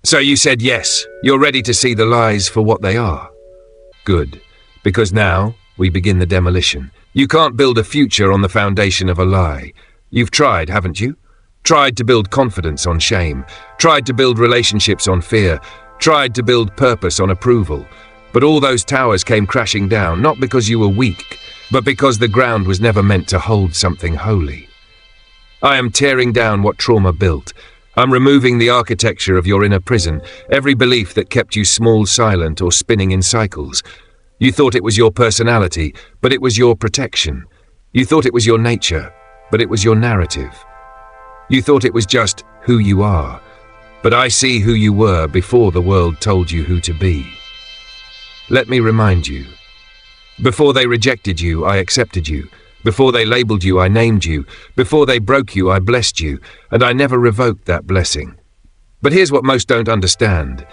So you said yes, you're ready to see the lies for what they are. Good, because now we begin the demolition. You can't build a future on the foundation of a lie. You've tried, haven't you? Tried to build confidence on shame, tried to build relationships on fear, tried to build purpose on approval. But all those towers came crashing down, not because you were weak, but because the ground was never meant to hold something holy. I am tearing down what trauma built. I'm removing the architecture of your inner prison, every belief that kept you small, silent, or spinning in cycles. You thought it was your personality, but it was your protection. You thought it was your nature, but it was your narrative. You thought it was just who you are, but I see who you were before the world told you who to be. Let me remind you. Before they rejected you, I accepted you. Before they labeled you, I named you. Before they broke you, I blessed you, and I never revoked that blessing. But here's what most don't understand.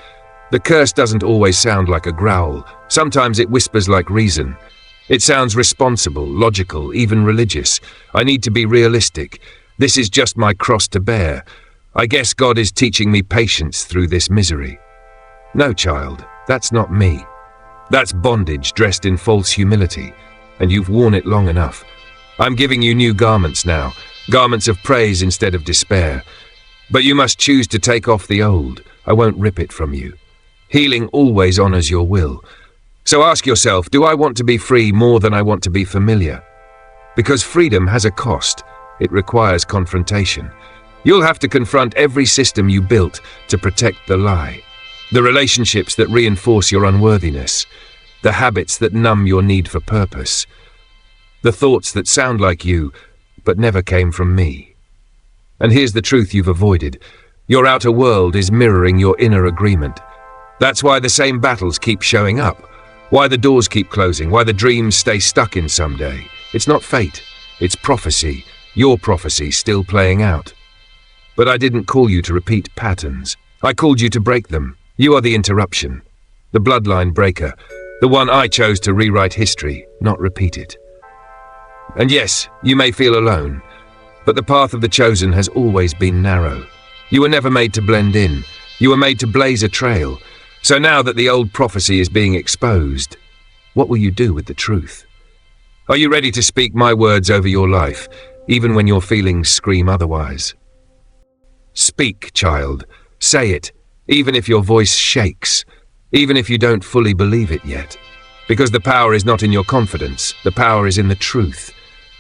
The curse doesn't always sound like a growl. Sometimes it whispers like reason. It sounds responsible, logical, even religious. I need to be realistic. This is just my cross to bear. I guess God is teaching me patience through this misery. No, child, that's not me. That's bondage dressed in false humility, and you've worn it long enough. I'm giving you new garments now, garments of praise instead of despair. But you must choose to take off the old. I won't rip it from you. Healing always honors your will. So ask yourself, do I want to be free more than I want to be familiar? Because freedom has a cost. It requires confrontation. You'll have to confront every system you built to protect the lie. The relationships that reinforce your unworthiness. The habits that numb your need for purpose. The thoughts that sound like you, but never came from me. And here's the truth you've avoided. Your outer world is mirroring your inner agreement. That's why the same battles keep showing up. Why the doors keep closing. Why the dreams stay stuck in someday. It's not fate. It's prophecy. Your prophecy still playing out. But I didn't call you to repeat patterns. I called you to break them. You are the interruption. The bloodline breaker. The one I chose to rewrite history, not repeat it. And yes, you may feel alone, but the path of the chosen has always been narrow. You were never made to blend in. You were made to blaze a trail. So now that the old prophecy is being exposed, what will you do with the truth? Are you ready to speak my words over your life, even when your feelings scream otherwise? Speak, child. Say it, even if your voice shakes, even if you don't fully believe it yet. Because the power is not in your confidence, the power is in the truth.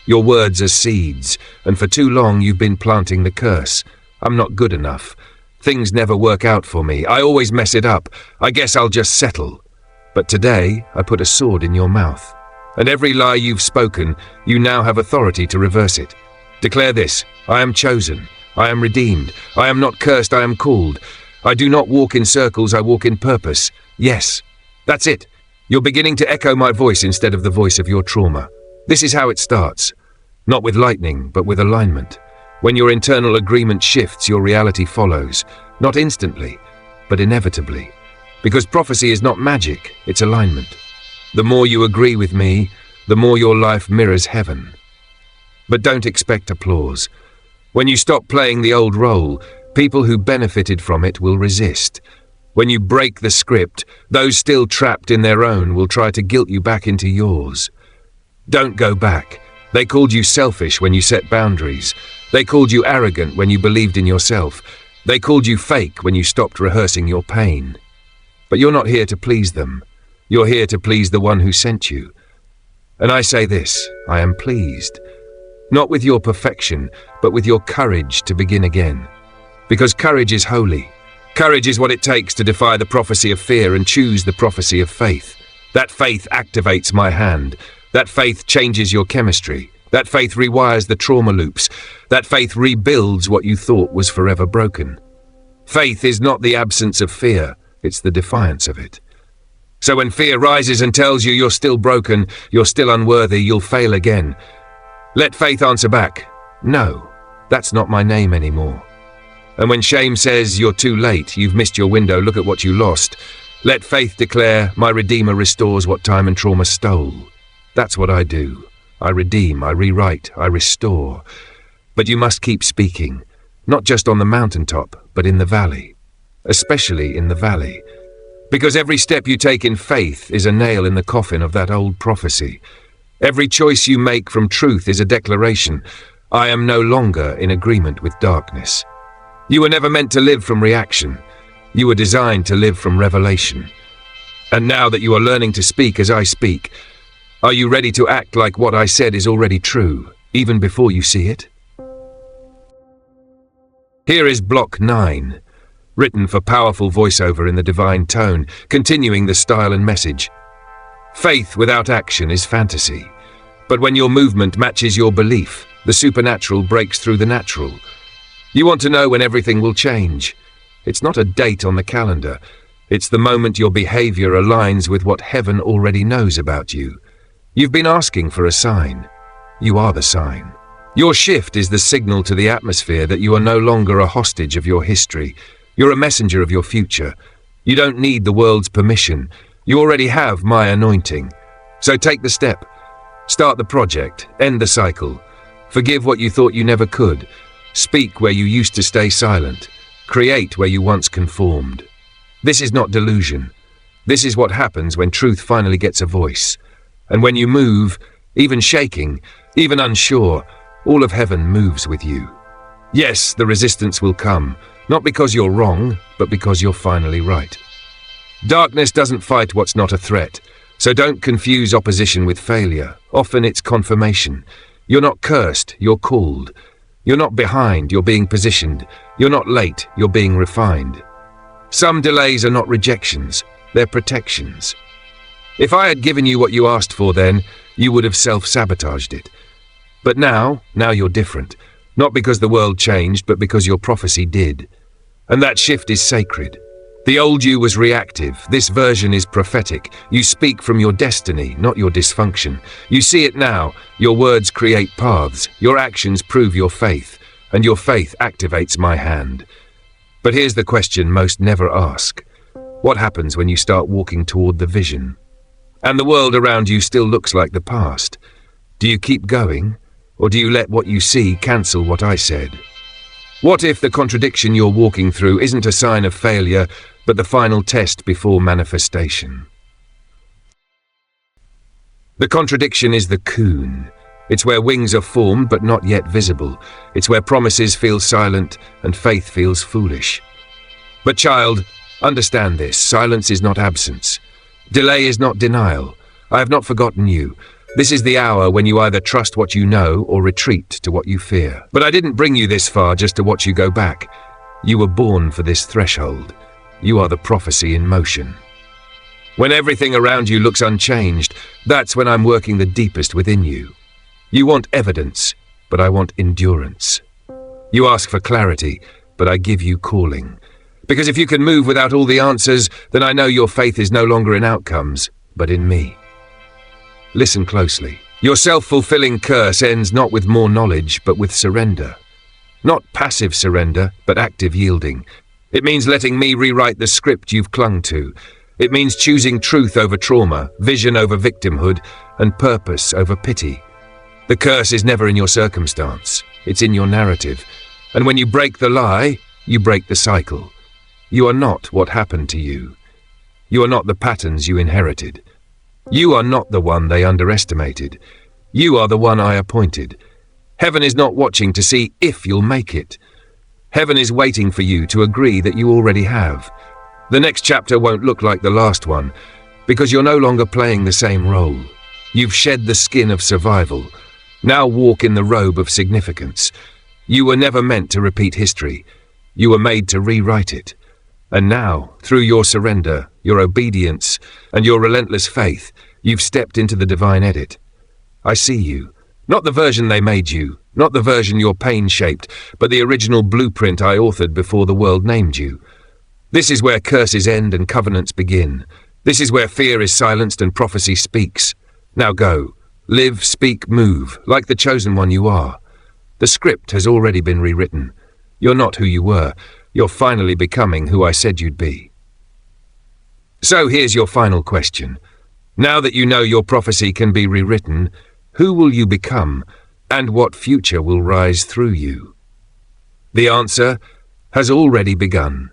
Your words are seeds, and for too long you've been planting the curse. I'm not good enough. Things never work out for me. I always mess it up. I guess I'll just settle. But today, I put a sword in your mouth. And every lie you've spoken, you now have authority to reverse it. Declare this: I am chosen. I am redeemed. I am not cursed. I am called. I do not walk in circles. I walk in purpose. Yes, that's it. You're beginning to echo my voice instead of the voice of your trauma. This is how it starts. Not with lightning, but with alignment. When your internal agreement shifts, your reality follows. Not instantly, but inevitably. Because prophecy is not magic, it's alignment. The more you agree with me, the more your life mirrors heaven. But don't expect applause. When you stop playing the old role, people who benefited from it will resist. When you break the script, those still trapped in their own will try to guilt you back into yours. Don't go back. They called you selfish when you set boundaries. They called you arrogant when you believed in yourself. They called you fake when you stopped rehearsing your pain. But you're not here to please them. You're here to please the one who sent you. And I say this: I am pleased. Not with your perfection, but with your courage to begin again. Because courage is holy. Courage is what it takes to defy the prophecy of fear and choose the prophecy of faith. That faith activates my hand. That faith changes your chemistry. That faith rewires the trauma loops. That faith rebuilds what you thought was forever broken. Faith is not the absence of fear, it's the defiance of it. So when fear rises and tells you you're still broken, you're still unworthy, you'll fail again, let faith answer back: no, that's not my name anymore. And when shame says you're too late, you've missed your window, look at what you lost, let faith declare: my Redeemer restores what time and trauma stole. That's what I do. I redeem, I rewrite, I restore. But you must keep speaking, not just on the mountaintop, but in the valley. especially in the valley. Because every step you take in faith is a nail in the coffin of that old prophecy. Every choice you make from truth is a declaration. I am no longer in agreement with darkness. You were never meant to live from reaction. You were designed to live from revelation. And now that you are learning to speak as I speak, are you ready to act like what I said is already true, even before you see it? Here is Block 9, written for powerful voiceover in the divine tone, continuing the style and message. Faith without action is fantasy. But when your movement matches your belief, the supernatural breaks through the natural. You want to know when everything will change. It's not a date on the calendar. It's the moment your behavior aligns with what heaven already knows about you. You've been asking for a sign. You are the sign. Your shift is the signal to the atmosphere that you are no longer a hostage of your history. You're a messenger of your future. You don't need the world's permission. You already have my anointing. So take the step. Start the project. End the cycle. Forgive what you thought you never could. Speak where you used to stay silent. Create where you once conformed. This is not delusion. This is what happens when truth finally gets a voice. And when you move, even shaking, even unsure, all of heaven moves with you. Yes, the resistance will come, not because you're wrong, but because you're finally right. Darkness doesn't fight what's not a threat, so don't confuse opposition with failure. Often it's confirmation. You're not cursed, you're called. You're not behind, you're being positioned. You're not late, you're being refined. Some delays are not rejections, they're protections. If I had given you what you asked for then, you would have self-sabotaged it. But now you're different. Not because the world changed, but because your prophecy did. And that shift is sacred. The old you was reactive. This version is prophetic. You speak from your destiny, not your dysfunction. You see it now. Your words create paths. Your actions prove your faith. And your faith activates my hand. But here's the question most never ask. What happens when you start walking toward the vision? And the world around you still looks like the past. Do you keep going? Or do you let what you see cancel what I said? What if the contradiction you're walking through isn't a sign of failure, but the final test before manifestation? The contradiction is the cocoon. It's where wings are formed but not yet visible. It's where promises feel silent and faith feels foolish. But child, understand this. Silence is not absence. Delay is not denial. I have not forgotten you. This is the hour when you either trust what you know or retreat to what you fear. But I didn't bring you this far just to watch you go back. You were born for this threshold. You are the prophecy in motion. When everything around you looks unchanged, that's when I'm working the deepest within you. You want evidence, but I want endurance. You ask for clarity, but I give you calling. Because if you can move without all the answers, then I know your faith is no longer in outcomes, but in me. Listen closely. Your self-fulfilling curse ends not with more knowledge, but with surrender. Not passive surrender, but active yielding. It means letting me rewrite the script you've clung to. It means choosing truth over trauma, vision over victimhood, and purpose over pity. The curse is never in your circumstance. It's in your narrative. And when you break the lie, you break the cycle. You are not what happened to you. You are not the patterns you inherited. You are not the one they underestimated. You are the one I appointed. Heaven is not watching to see if you'll make it. Heaven is waiting for you to agree that you already have. The next chapter won't look like the last one, because you're no longer playing the same role. You've shed the skin of survival. Now walk in the robe of significance. You were never meant to repeat history. You were made to rewrite it. And now, through your surrender, your obedience, and your relentless faith, you've stepped into the divine edit. I see you. Not the version they made you, not the version your pain shaped, but the original blueprint I authored before the world named you. This is where curses end and covenants begin. This is where fear is silenced and prophecy speaks. Now go. Live, speak, move, like the chosen one you are. The script has already been rewritten. You're not who you were. You're finally becoming who I said you'd be. So here's your final question. Now that you know your prophecy can be rewritten, who will you become, and what future will rise through you? The answer has already begun.